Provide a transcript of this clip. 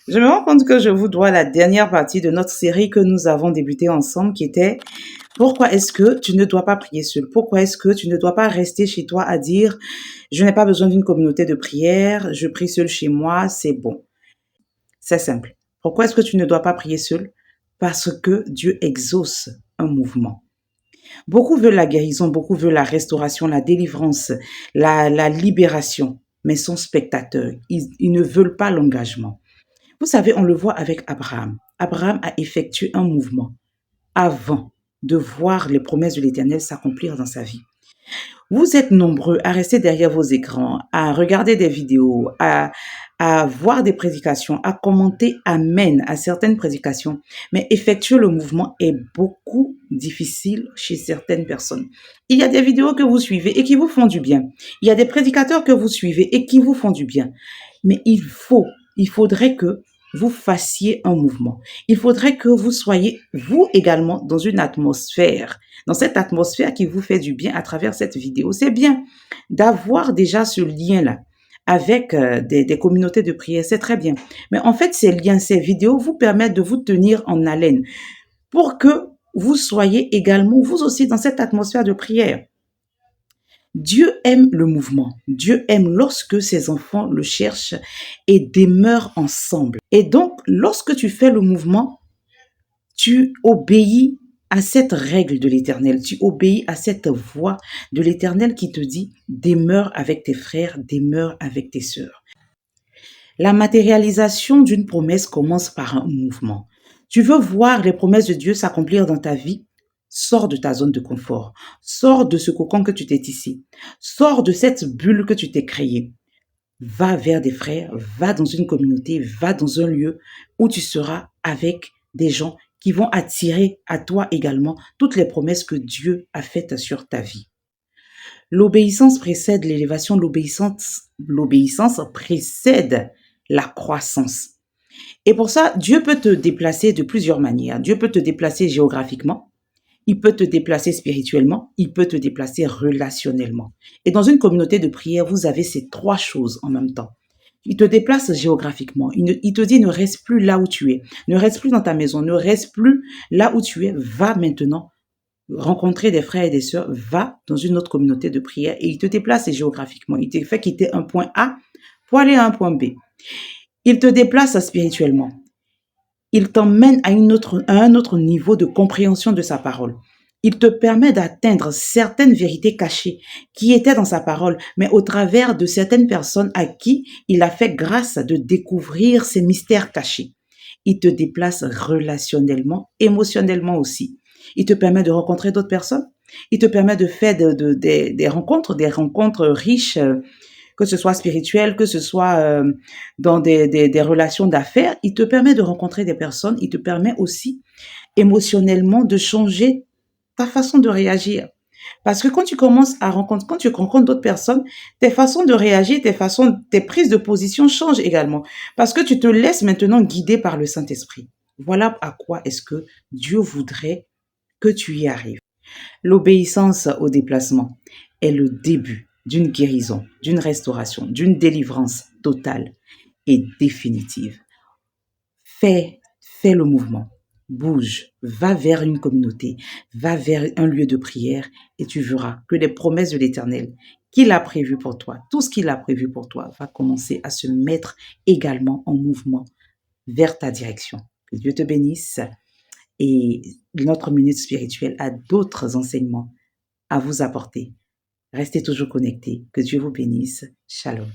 Je me rends compte que je vous dois la dernière partie de notre série que nous avons débutée ensemble, qui était pourquoi est-ce que tu ne dois pas prier seul? Pourquoi est-ce que tu ne dois pas rester chez toi à dire je n'ai pas besoin d'une communauté de prière, je prie seul chez moi, c'est bon. C'est simple. Pourquoi est-ce que tu ne dois pas prier seul? Parce que Dieu exauce un mouvement. Beaucoup veulent la guérison, beaucoup veulent la restauration, la délivrance, la libération, mais sont spectateurs. Ils ne veulent pas l'engagement. Vous savez, on le voit avec Abraham. Abraham a effectué un mouvement avant de voir les promesses de l'Éternel s'accomplir dans sa vie. Vous êtes nombreux à rester derrière vos écrans, à regarder des vidéos, à voir des prédications, à commenter Amen à certaines prédications, mais effectuer le mouvement est beaucoup difficile chez certaines personnes. Il y a des vidéos que vous suivez et qui vous font du bien. Il y a des prédicateurs que vous suivez et qui vous font du bien. Mais il faudrait que vous fassiez un mouvement. Il faudrait que vous soyez, vous également, dans une atmosphère, dans cette atmosphère qui vous fait du bien à travers cette vidéo. C'est bien d'avoir déjà ce lien-là avec des communautés de prière, c'est très bien. Mais en fait, ces liens, ces vidéos vous permettent de vous tenir en haleine pour que vous soyez également, vous aussi, dans cette atmosphère de prière. Dieu aime le mouvement. Dieu aime lorsque ses enfants le cherchent et demeurent ensemble. Et donc, lorsque tu fais le mouvement, tu obéis à cette règle de l'Éternel. Tu obéis à cette voix de l'Éternel qui te dit demeure avec tes frères, demeure avec tes sœurs. La matérialisation d'une promesse commence par un mouvement. Tu veux voir les promesses de Dieu s'accomplir dans ta vie? Sors de ta zone de confort. Sors de ce cocon que tu t'es tissé. Sors de cette bulle que tu t'es créée. Va vers des frères, va dans une communauté, va dans un lieu où tu seras avec des gens qui vont attirer à toi également toutes les promesses que Dieu a faites sur ta vie. L'obéissance précède l'élévation, l'obéissance précède la croissance. Et pour ça, Dieu peut te déplacer de plusieurs manières. Dieu peut te déplacer géographiquement, il peut te déplacer spirituellement, il peut te déplacer relationnellement. Et dans une communauté de prière, vous avez ces trois choses en même temps. Il te déplace géographiquement. Il te dit ne reste plus là où tu es. Ne reste plus dans ta maison. Ne reste plus là où tu es. Va maintenant rencontrer des frères et des sœurs. Va dans une autre communauté de prière et il te déplace géographiquement. Il te fait quitter un point A pour aller à un point B. Il te déplace spirituellement. Il t'emmène à un autre niveau de compréhension de sa parole. Il te permet d'atteindre certaines vérités cachées qui étaient dans sa parole, mais au travers de certaines personnes à qui il a fait grâce de découvrir ces mystères cachés. Il te déplace relationnellement, émotionnellement aussi. Il te permet de rencontrer d'autres personnes. Il te permet de faire des rencontres riches, que ce soit spirituel, que ce soit dans des relations d'affaires. Il te permet de rencontrer des personnes. Il te permet aussi émotionnellement de changer ta façon de réagir. Parce que quand tu rencontres d'autres personnes, tes façons de réagir, tes prises de position changent également. Parce que tu te laisses maintenant guider par le Saint-Esprit. Voilà à quoi est-ce que Dieu voudrait que tu y arrives. L'obéissance au déplacement est le début d'une guérison, d'une restauration, d'une délivrance totale et définitive. Fais le mouvement. Bouge, va vers une communauté, va vers un lieu de prière et tu verras que les promesses de l'Éternel qu'il a prévues pour toi, tout ce qu'il a prévu pour toi va commencer à se mettre également en mouvement vers ta direction. Que Dieu te bénisse et notre minute spirituelle a d'autres enseignements à vous apporter. Restez toujours connectés. Que Dieu vous bénisse. Shalom.